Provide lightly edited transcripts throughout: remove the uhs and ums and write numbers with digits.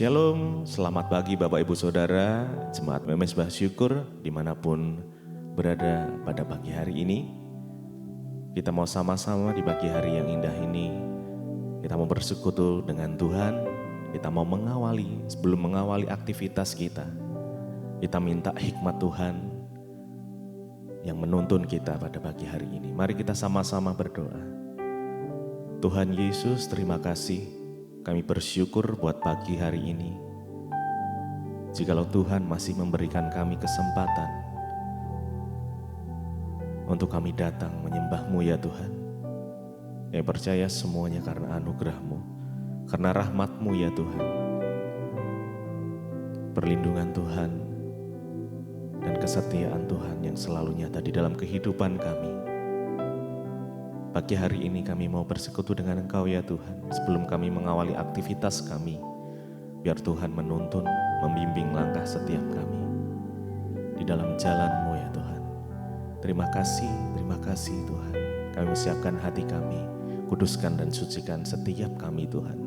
Shalom, selamat pagi Bapak Ibu Saudara, Jemaat Memesbah Syukur dimanapun berada pada pagi hari ini. Kita mau sama-sama di pagi hari yang indah ini, kita mau bersekutu dengan Tuhan, kita mau mengawali, sebelum mengawali aktivitas kita minta hikmat Tuhan yang menuntun kita pada pagi hari ini. Mari kita sama-sama berdoa. Tuhan Yesus, terima kasih. Kami bersyukur buat pagi hari ini. Jikalau Tuhan masih memberikan kami kesempatan untuk kami datang menyembah-Mu ya Tuhan. Kami percaya semuanya karena anugerah-Mu, karena rahmat-Mu ya Tuhan. Perlindungan Tuhan dan kesetiaan Tuhan yang selalu nyata di dalam kehidupan kami. Pagi hari ini kami mau bersekutu dengan Engkau ya Tuhan. Sebelum kami mengawali aktivitas kami, biar Tuhan menuntun, membimbing langkah setiap kami di dalam jalan-Mu ya Tuhan. Terima kasih Tuhan. Kami siapkan hati kami, kuduskan dan sucikan setiap kami Tuhan.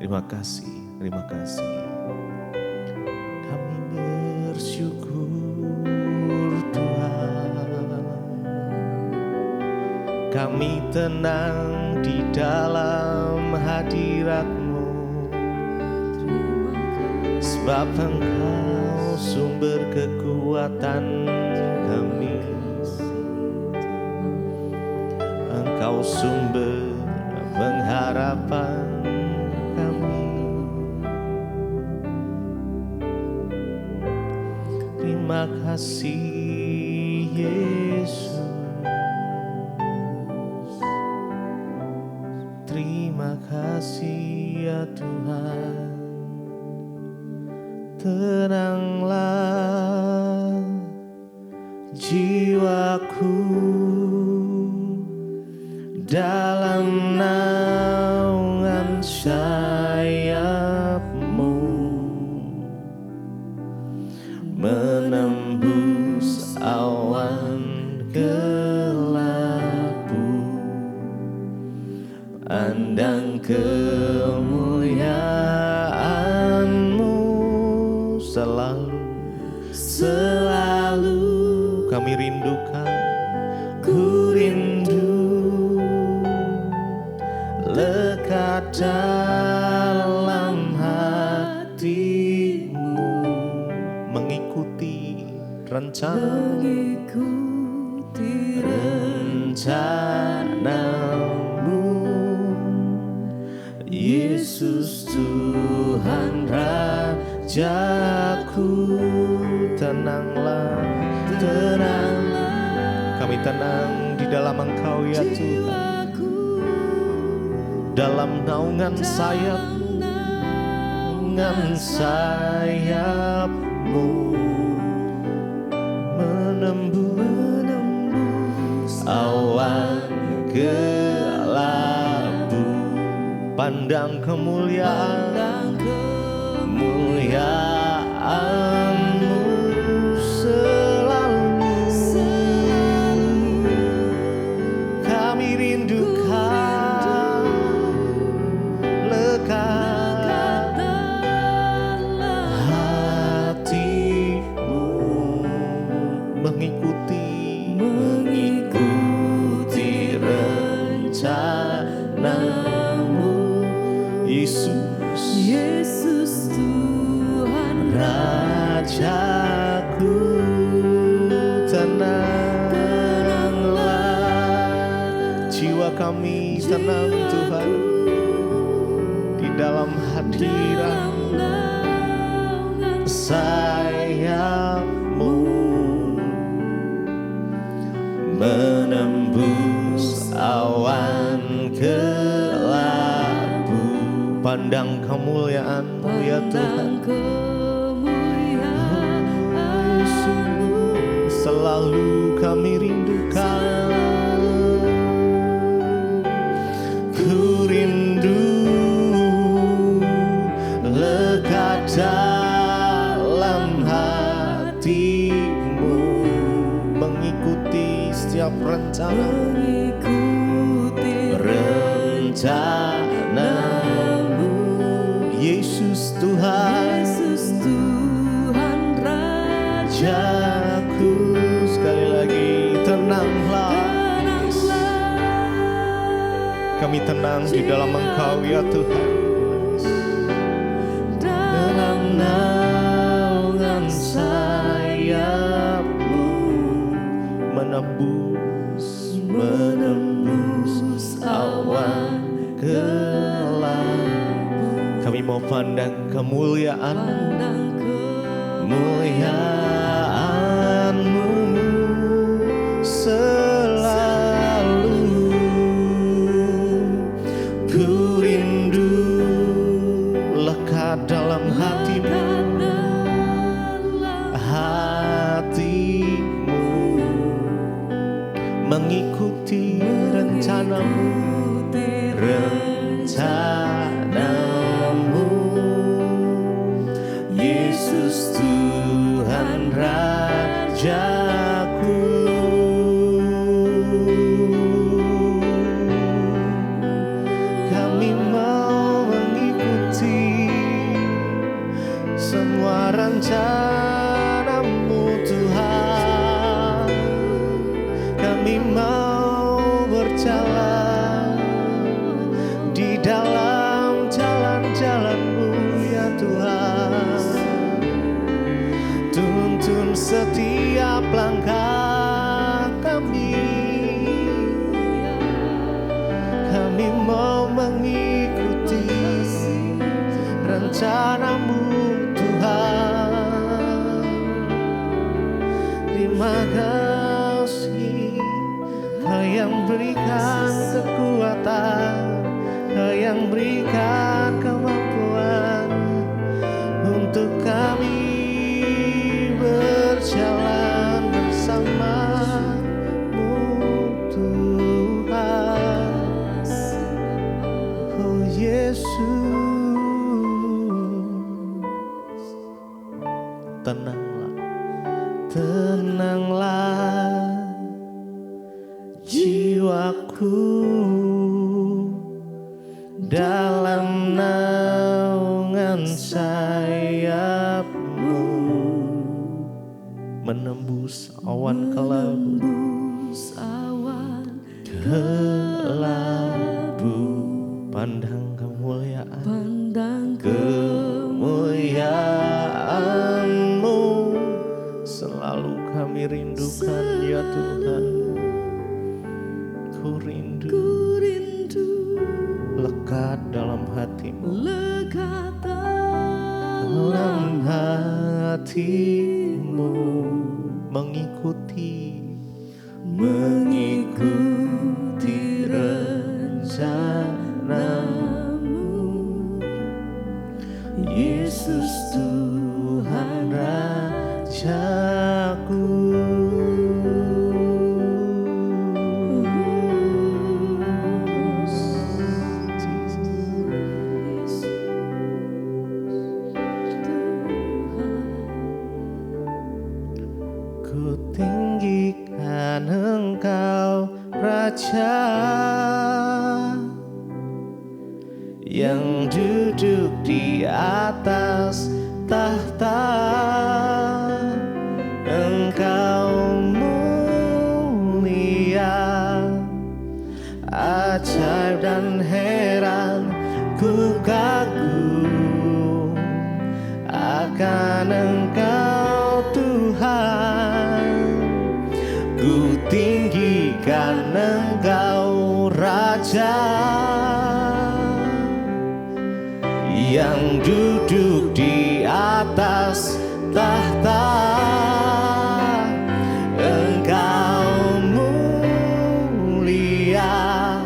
Terima kasih. Kami bersyukur Tuhan. Kami tenang di dalam hadirat-Mu, sebab Engkau sumber kekuatan kami. Engkau sumber pengharapan kami. Terima kasih Yesus. Terima kasih ya Tuhan. Tenanglah jiwaku dalam naungan sayap-Mu, menembus awan pandang kemuliaan-Mu selalu kami rindukan. Ku rindu lekat dalam hati-Mu, mengikuti rencana-Mu. Yesus Tuhan Rajaku, tenanglah. Kami tenang di dalam Engkau ya Tuhan. Dalam naungan sayap-Mu, menembus awan kelabu. Pandang kemuliaan-Mu selalu kami rindukan. Lekat hati-Mu, mengikuti rencana-Mu. Yesus Tuhan Rajaku, tenanglah jiwa kami, tenang Tuhan di dalam hadirat sayap-Mu, menembus awan kelabu. Pandang kemuliaan-Mu ya Tuhan. Selalu kami rindukan. Ku rindu lekat dalam hati-Mu, mengikuti setiap rencana. Yesus Tuhan Rajaku. Sekali lagi, tenanglah. Kami tenang di dalam Engkau ya Tuhan. Dalam naungan sayap-Mu menembus awan kelabu. Kami mau pandang kemuliaan, kemuliaan-Mu selalu. Ku rindu lekat dalam hati-Mu, hati-Mu, mengikuti rencana-Mu, rencana-Mu. Yesus Tuhan Rajaku. Kami mau mengikuti semua rencana-Mu Tuhan. Kami mau berjalan di dalam jalan-jalan-Mu ya Tuhan. Tuntun setiap langkah kami. Kami mau mengikuti rencana-Mu Tuhan. Terima kasih, Kau yang berikan kekuatan, Kau yang berikan kemampuan untuk kami berjalan bersama-Mu Tuhan. Oh Yesus, tenanglah, tenanglah jiwaku dalam naungan sayap-Mu, menembus awan kelabu, pandang kemuliaan, kemuliaan-Mu selalu kami rindukan ya Tuhan. Ku rindu lekat dalam hati-Mu, dalam hati-Mu, mengikuti rencana-Mu. Yesus Tuhan Rajaku. Ku tinggikan Engkau Raja yang duduk di atas tahta. Engkau mulia, ajaib dan heran. Ku kagum akan Engkau Tuhan. Ku tinggikan Engkau Raja yang duduk di atas tahta. Engkau mulia,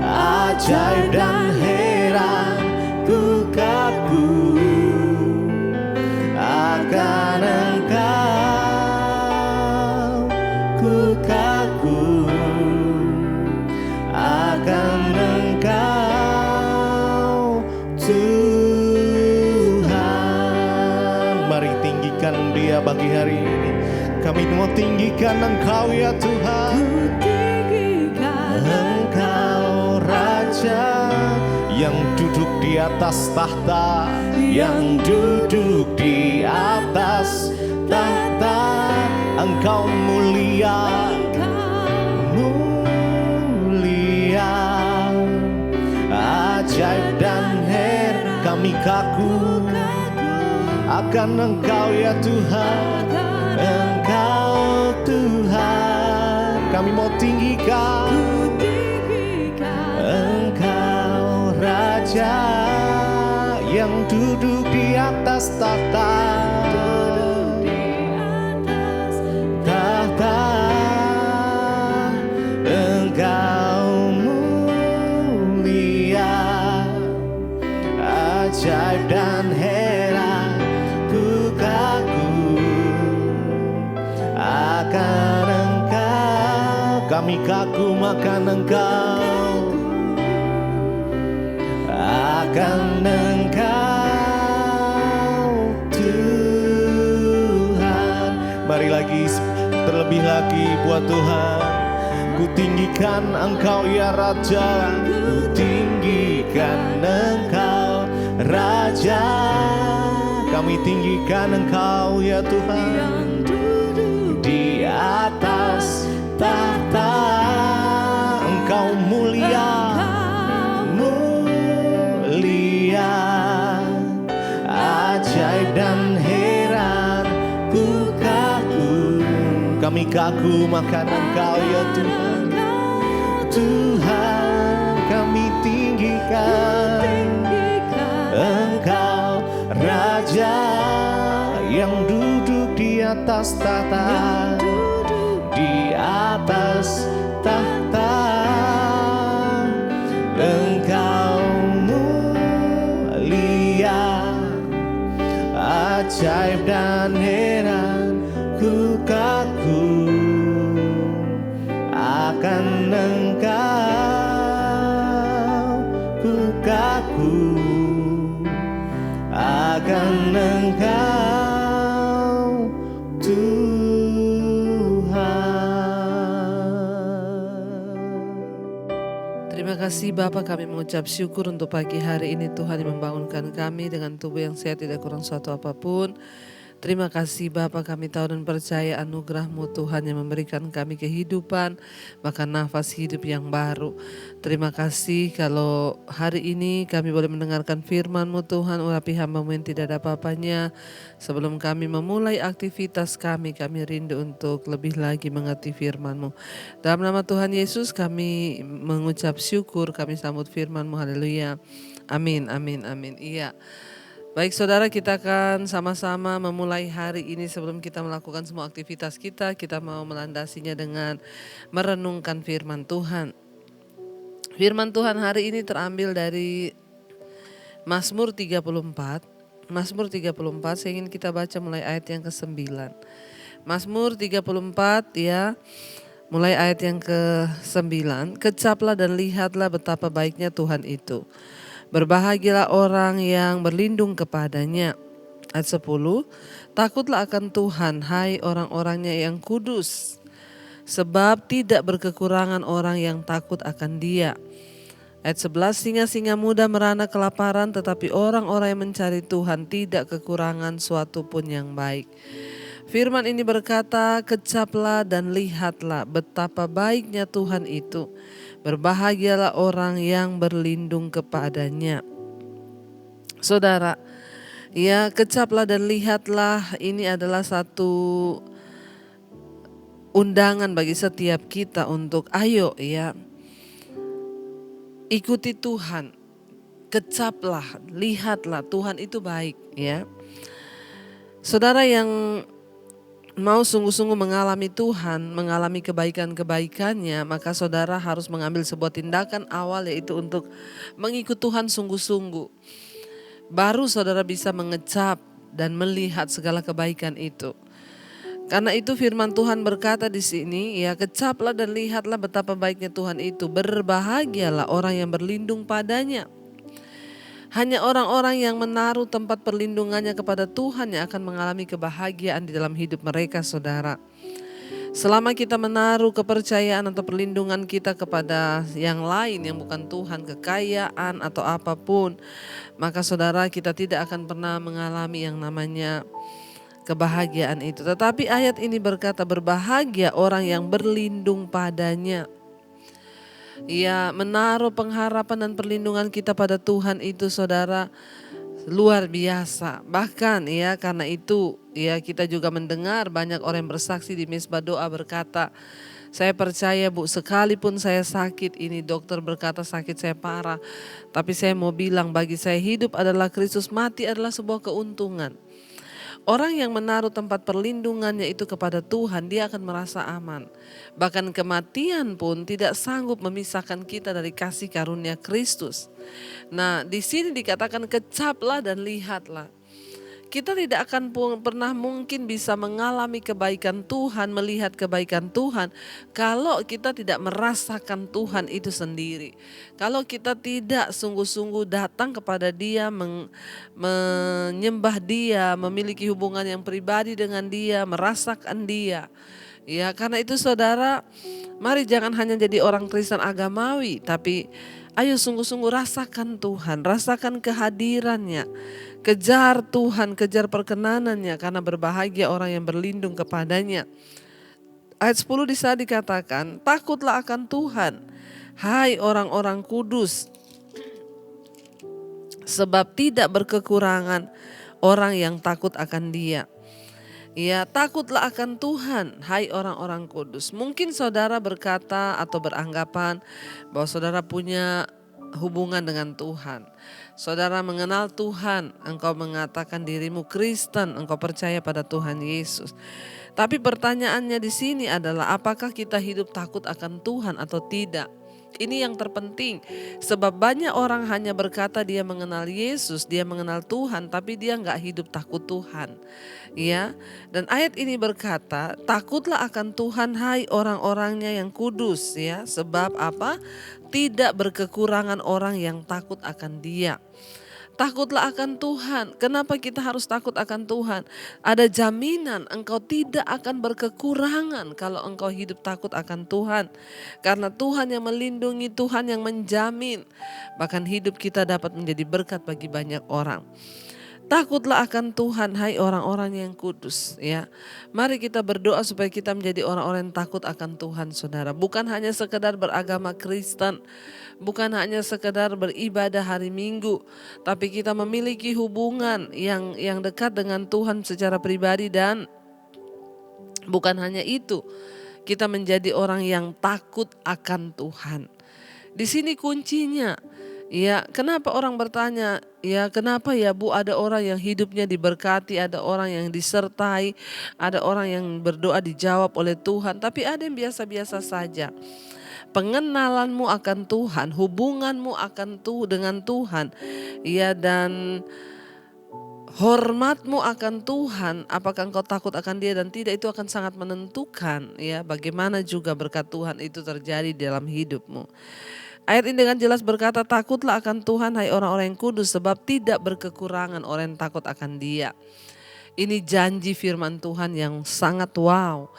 ajaib dan heran. Ku kagum akan Engkau. Ku kagum akan Engkau Tuhan. Mari tinggikan Dia pagi hari ini. Kami mau tinggikan Engkau ya Tuhan. Engkau Raja yang duduk di atas tahta, yang duduk di atas tahta Engkau mulia, mulia, ajaib dan heran. Kami kaku akan Engkau ya Tuhan, Engkau Tuhan. Kami mau tinggikan Engkau Raja yang duduk di atas tahta. Engkau mulia, ajaib dan heran. Ku kagum akan Engkau, kami kagum akan Engkau, akan Engkau Tuhan. Mari lagi, terlebih lagi buat Tuhan. Ku tinggikan Engkau ya Raja, ku tinggikan Engkau Raja. Kami tinggikan Engkau ya Tuhan, di atas tahta. Engkau mulia, mulia, ajaib dan heran. Ku kagum, kami kagum akan Engkau ya Tuhan. Tuhan, kami tinggikan Engkau Raja yang duduk di atas tahta, di atas tahta. Engkau mulia, ajaib dan heran. Ku kagum akan Engkau, ku kagum akan Engkau Tuhan. Terima kasih Bapa, kami mengucap syukur untuk pagi hari ini Tuhan yang membangunkan kami dengan tubuh yang sehat, tidak kurang suatu apapun. Terima kasih Bapa, kami tahu dan percaya anugerah-Mu Tuhan yang memberikan kami kehidupan, bahkan nafas hidup yang baru. Terima kasih kalau hari ini kami boleh mendengarkan firman-Mu Tuhan, urapi hamba-Mu yang tidak ada apa-apanya. Sebelum kami memulai aktivitas kami rindu untuk lebih lagi mengerti firman-Mu. Dalam nama Tuhan Yesus kami mengucap syukur, kami sambut firman-Mu, haleluya. Amin, amin, amin. Iya. Baik saudara, kita akan sama-sama memulai hari ini. Sebelum kita melakukan semua aktivitas kita mau melandasinya dengan merenungkan firman Tuhan. Firman Tuhan hari ini terambil dari Mazmur 34. Mazmur 34, saya ingin kita baca mulai ayat yang ke-9. Mazmur 34 ya, mulai ayat yang ke-9. Kecaplah dan lihatlah betapa baiknya Tuhan itu. Berbahagialah orang yang berlindung kepadanya. Ayat 10, takutlah akan Tuhan, hai orang-orangnya yang kudus, sebab tidak berkekurangan orang yang takut akan Dia. Ayat 11, singa-singa muda merana kelaparan, tetapi orang-orang yang mencari Tuhan tidak kekurangan suatu pun yang baik. Firman ini berkata, kecaplah dan lihatlah betapa baiknya Tuhan itu. Berbahagialah orang yang berlindung kepadanya. Saudara, ya, kecaplah dan lihatlah ini adalah satu undangan bagi setiap kita untuk ayo ya, ikuti Tuhan. Kecaplah, lihatlah Tuhan itu baik ya. Saudara yang mau sungguh-sungguh mengalami Tuhan, mengalami kebaikan-kebaikannya, maka saudara harus mengambil sebuah tindakan awal, yaitu untuk mengikut Tuhan sungguh-sungguh. Baru saudara bisa mengecap dan melihat segala kebaikan itu. Karena itu firman Tuhan berkata di sini, ya, kecaplah dan lihatlah betapa baiknya Tuhan itu. Berbahagialah orang yang berlindung padanya. Hanya orang-orang yang menaruh tempat perlindungannya kepada Tuhan yang akan mengalami kebahagiaan di dalam hidup mereka, saudara. Selama kita menaruh kepercayaan atau perlindungan kita kepada yang lain yang bukan Tuhan, kekayaan atau apapun, maka saudara, kita tidak akan pernah mengalami yang namanya kebahagiaan itu. Tetapi ayat ini berkata, berbahagia orang yang berlindung padanya. Ya, menaruh pengharapan dan perlindungan kita pada Tuhan itu, saudara, luar biasa. Bahkan ya, karena itu ya kita juga mendengar banyak orang yang bersaksi di Mezbah Doa berkata, saya percaya Bu, sekalipun saya sakit, ini dokter berkata sakit saya parah, tapi saya mau bilang bagi saya hidup adalah Kristus, mati adalah sebuah keuntungan. Orang yang menaruh tempat perlindungannya itu kepada Tuhan, dia akan merasa aman. Bahkan kematian pun tidak sanggup memisahkan kita dari kasih karunia Kristus. Nah, di sini dikatakan kecaplah dan lihatlah. Kita tidak akan pernah mungkin bisa mengalami kebaikan Tuhan, melihat kebaikan Tuhan kalau kita tidak merasakan Tuhan itu sendiri. Kalau kita tidak sungguh-sungguh datang kepada Dia, menyembah Dia, memiliki hubungan yang pribadi dengan Dia, merasakan Dia. Ya, karena itu saudara, mari jangan hanya jadi orang Kristen agamawi, tapi ayo sungguh-sungguh rasakan Tuhan, rasakan kehadirannya. Kejar Tuhan, kejar perkenanannya, karena berbahagia orang yang berlindung kepadanya. Ayat 10 di sana dikatakan, takutlah akan Tuhan, hai orang-orang kudus, sebab tidak berkekurangan orang yang takut akan Dia. Ya, takutlah akan Tuhan, hai orang-orang kudus. Mungkin saudara berkata atau beranggapan bahwa saudara punya hubungan dengan Tuhan. Saudara mengenal Tuhan, engkau mengatakan dirimu Kristen, engkau percaya pada Tuhan Yesus. Tapi pertanyaannya di sini adalah apakah kita hidup takut akan Tuhan atau tidak? Ini yang terpenting, sebab banyak orang hanya berkata dia mengenal Yesus, dia mengenal Tuhan, tapi dia nggak hidup takut Tuhan. Ya, dan ayat ini berkata, takutlah akan Tuhan hai orang-orangnya yang kudus, ya, sebab apa? Tidak berkekurangan orang yang takut akan Dia. Takutlah akan Tuhan. Kenapa kita harus takut akan Tuhan? Ada jaminan engkau tidak akan berkekurangan kalau engkau hidup takut akan Tuhan. Karena Tuhan yang melindungi, Tuhan yang menjamin. Bahkan hidup kita dapat menjadi berkat bagi banyak orang. Takutlah akan Tuhan hai orang-orang yang kudus, ya. Mari kita berdoa supaya kita menjadi orang-orang yang takut akan Tuhan, saudara. Bukan hanya sekedar beragama Kristen, bukan hanya sekedar beribadah hari Minggu, tapi kita memiliki hubungan yang dekat dengan Tuhan secara pribadi, dan bukan hanya itu, kita menjadi orang yang takut akan Tuhan. Di sini kuncinya. Ya, kenapa orang bertanya, ya kenapa ya Bu ada orang yang hidupnya diberkati, ada orang yang disertai, ada orang yang berdoa dijawab oleh Tuhan, tapi ada yang biasa-biasa saja. Pengenalanmu akan Tuhan, hubunganmu akan dengan Tuhan, ya, dan hormatmu akan Tuhan, apakah engkau takut akan Dia dan tidak, itu akan sangat menentukan ya bagaimana juga berkat Tuhan itu terjadi dalam hidupmu. Ayat ini dengan jelas berkata, takutlah akan Tuhan hai orang-orang yang kudus, sebab tidak berkekurangan orang yang takut akan Dia. Ini janji firman Tuhan yang sangat wow.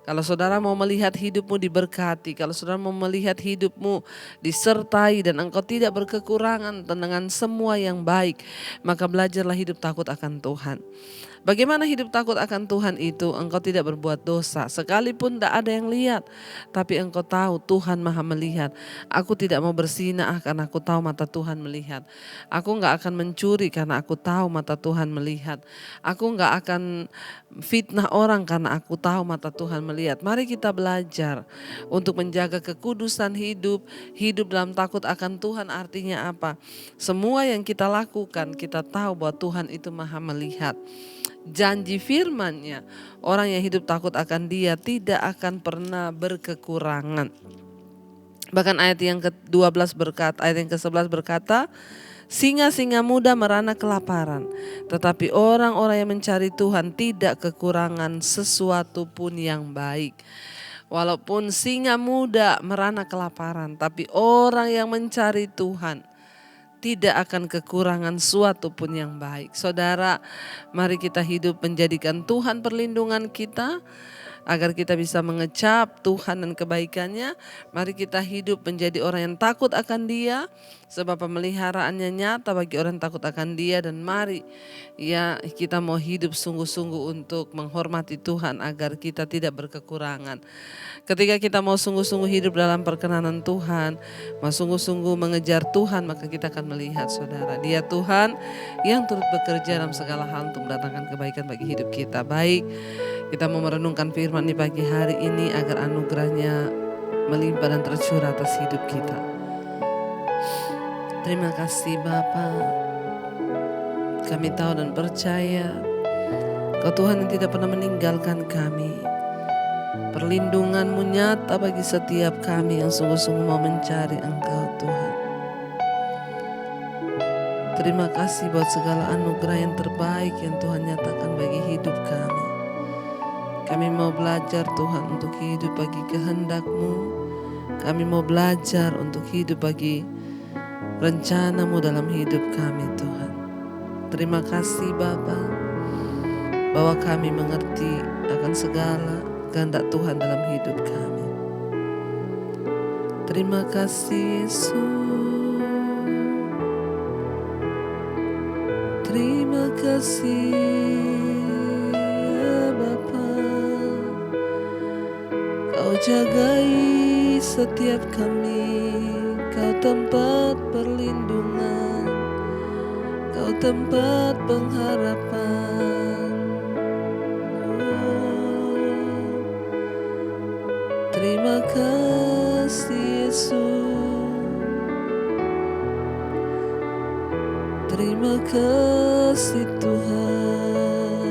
Kalau saudara mau melihat hidupmu diberkati, kalau saudara mau melihat hidupmu disertai dan engkau tidak berkekurangan dengan semua yang baik, maka belajarlah hidup takut akan Tuhan. Bagaimana hidup takut akan Tuhan itu? Engkau tidak berbuat dosa, sekalipun tidak ada yang lihat, tapi engkau tahu Tuhan maha melihat. Aku tidak mau berzinah karena aku tahu mata Tuhan melihat. Aku gak akan mencuri karena aku tahu mata Tuhan melihat. Aku gak akan fitnah orang karena aku tahu mata Tuhan melihat. Mari kita belajar untuk menjaga kekudusan hidup. Hidup dalam takut akan Tuhan artinya apa? Semua yang kita lakukan, kita tahu bahwa Tuhan itu maha melihat. Janji firman-Nya, orang yang hidup takut akan Dia tidak akan pernah berkekurangan. Bahkan ayat yang ke-12 berkata, ayat yang ke-11 berkata, singa-singa muda merana kelaparan, tetapi orang-orang yang mencari Tuhan tidak kekurangan sesuatu pun yang baik. Walaupun singa muda merana kelaparan, tapi orang yang mencari Tuhan tidak akan kekurangan suatu pun yang baik. Saudara, mari kita hidup menjadikan Tuhan perlindungan kita, Agar kita bisa mengecap Tuhan dan kebaikannya, mari kita hidup menjadi orang yang takut akan Dia, sebab pemeliharaannya nyata bagi orang yang takut akan Dia. Dan mari ya kita mau hidup sungguh-sungguh untuk menghormati Tuhan agar kita tidak berkekurangan. Ketika kita mau sungguh-sungguh hidup dalam perkenanan Tuhan, mau sungguh-sungguh mengejar Tuhan, maka kita akan melihat saudara, Dia Tuhan yang turut bekerja dalam segala hal untuk mendatangkan kebaikan bagi hidup kita. Baik, kita mau merenungkan firman di pagi hari ini agar anugerahnya melimpah dan tercurah atas hidup kita. Terima kasih Bapa, kami tahu dan percaya Kau Tuhan yang tidak pernah meninggalkan kami. Perlindungan-Mu nyata bagi setiap kami yang sungguh-sungguh mau mencari Engkau Tuhan. Terima kasih buat segala anugerah yang terbaik yang Tuhan nyatakan bagi hidup kami. Kami mau belajar Tuhan untuk hidup bagi kehendak-Mu. Kami mau belajar untuk hidup bagi rencana-Mu dalam hidup kami Tuhan. Terima kasih Bapa, bahwa kami mengerti akan segala kehendak Tuhan dalam hidup kami. Terima kasih Yesus. Terima kasih ya Bapa, Kau jagai setiap kami, Kau tempat perlindungan, Kau tempat pengharapan. Terima kasih Yesus. Terima kasih Tuhan.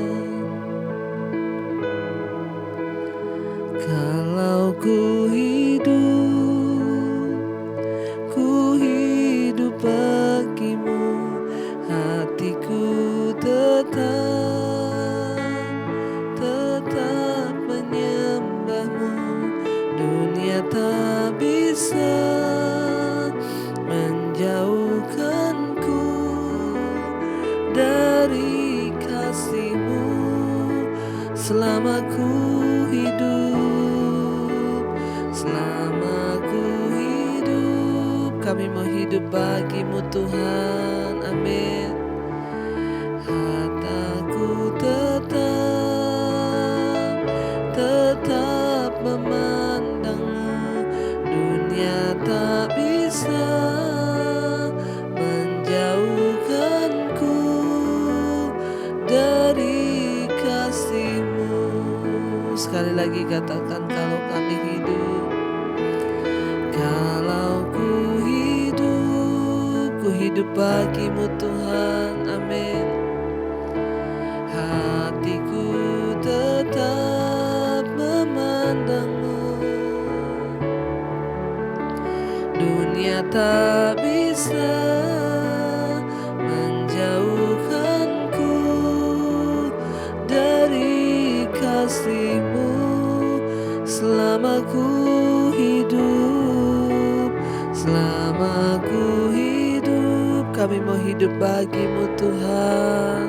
Kalau ku hidup bagimu, hatiku tetap menyembahmu. Dunia tak bisa menjauhkanku dari kasih-Mu. Selama ku hidup, kami mau hidup bagi-Mu Tuhan. Amin. Hatiku tetap memandang-Mu. Dunia tak bisa menjauhkanku dari kasih-Mu. Sekali lagi katakan, kalau kami hidup, kalau ku hidup bagi-Mu Tuhan. Amin. Hatiku tetap memandang-Mu. Dunia tak bisa menjauhkanku dari kasih-Mu. Selama ku hidup, kami mau hidup bagi-Mu Tuhan.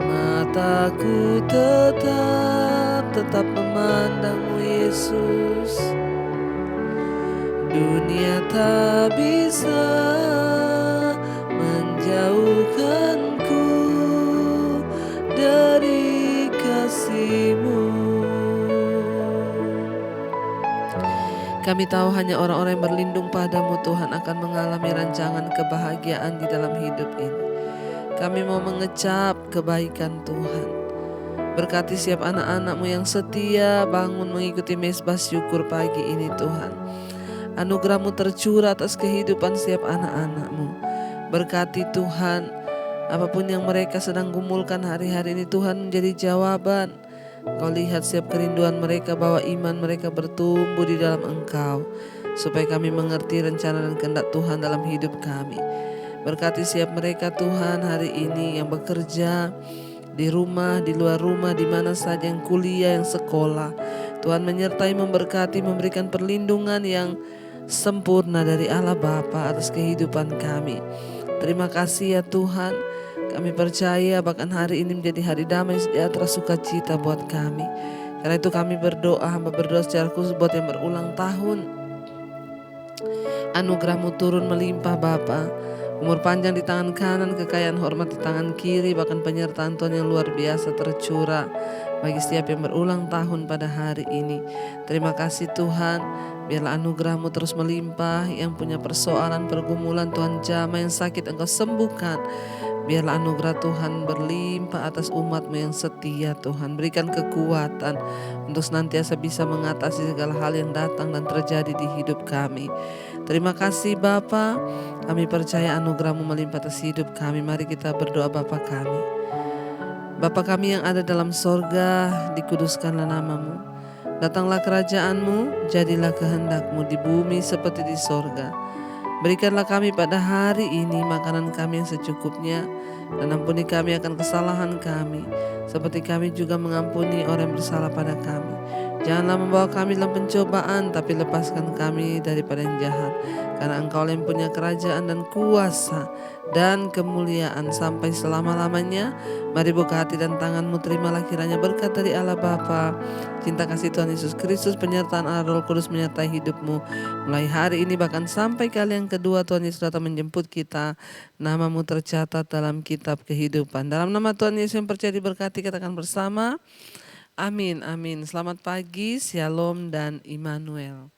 Mataku tetap memandang-Mu Yesus. Dunia tak bisa menjauhkanku dari kasih-Mu. Kami tahu hanya orang-orang yang berlindung pada-Mu Tuhan akan mengalami rancangan kebahagiaan di dalam hidup ini. Kami mau mengecap kebaikan Tuhan. Berkati setiap anak-anak-Mu yang setia bangun mengikuti mezbah syukur pagi ini Tuhan. Anugerah-Mu tercurah atas kehidupan setiap anak-anak-Mu. Berkati Tuhan, apapun yang mereka sedang gumulkan hari-hari ini Tuhan menjadi jawaban. Kau lihat setiap kerinduan mereka, bahwa iman mereka bertumbuh di dalam Engkau, supaya kami mengerti rencana dan kehendak Tuhan dalam hidup kami. Berkati setiap mereka Tuhan hari ini yang bekerja di rumah, di luar rumah, di mana saja, yang kuliah, yang sekolah. Tuhan menyertai, memberkati, memberikan perlindungan yang sempurna dari Allah Bapa atas kehidupan kami. Terima kasih ya Tuhan, Kami percaya bahkan hari ini menjadi hari damai, sejahtera, sukacita buat kami. Karena itu kami berdoa, hamba berdoa secara khusus buat yang berulang tahun. Anugerah-Mu turun melimpah Bapa. Umur panjang di tangan kanan, kekayaan hormat di tangan kiri, bahkan penyertaan Tuhan yang luar biasa tercurah bagi setiap yang berulang tahun pada hari ini. Terima kasih Tuhan, biarlah anugerah-Mu terus melimpah. Yang punya persoalan, pergumulan, Tuhan jamah. Yang sakit Engkau sembuhkan. Biarlah anugerah Tuhan berlimpah atas umat-Mu yang setia Tuhan. Berikan kekuatan untuk senantiasa bisa mengatasi segala hal yang datang dan terjadi di hidup kami. Terima kasih Bapa, kami percaya anugerah-Mu melimpah atas hidup kami. Mari kita berdoa. Bapa kami, Bapa kami yang ada dalam sorga, dikuduskanlah nama-Mu. Datanglah kerajaan-Mu, jadilah kehendak-Mu di bumi seperti di sorga. Berikanlah kami pada hari ini makanan kami yang secukupnya, dan ampuni kami akan kesalahan kami, seperti kami juga mengampuni orang yang bersalah pada kami. Janganlah membawa kami dalam pencobaan, tapi lepaskan kami daripada yang jahat. Karena Engkau yang punya kerajaan dan kuasa dan kemuliaan sampai selama-lamanya. Mari buka hati dan tangan-Mu, terimalah kiranya berkat dari Allah Bapa, cinta kasih Tuhan Yesus Kristus, penyertaan Allah Roh Kudus menyertai hidup-Mu mulai hari ini bahkan sampai kali yang kedua Tuhan Yesus datang menjemput kita. Nama-Mu tercatat dalam kitab kehidupan. Dalam nama Tuhan Yesus yang percaya diberkati, katakan bersama, amin, amin. Selamat pagi, Shalom dan Immanuel.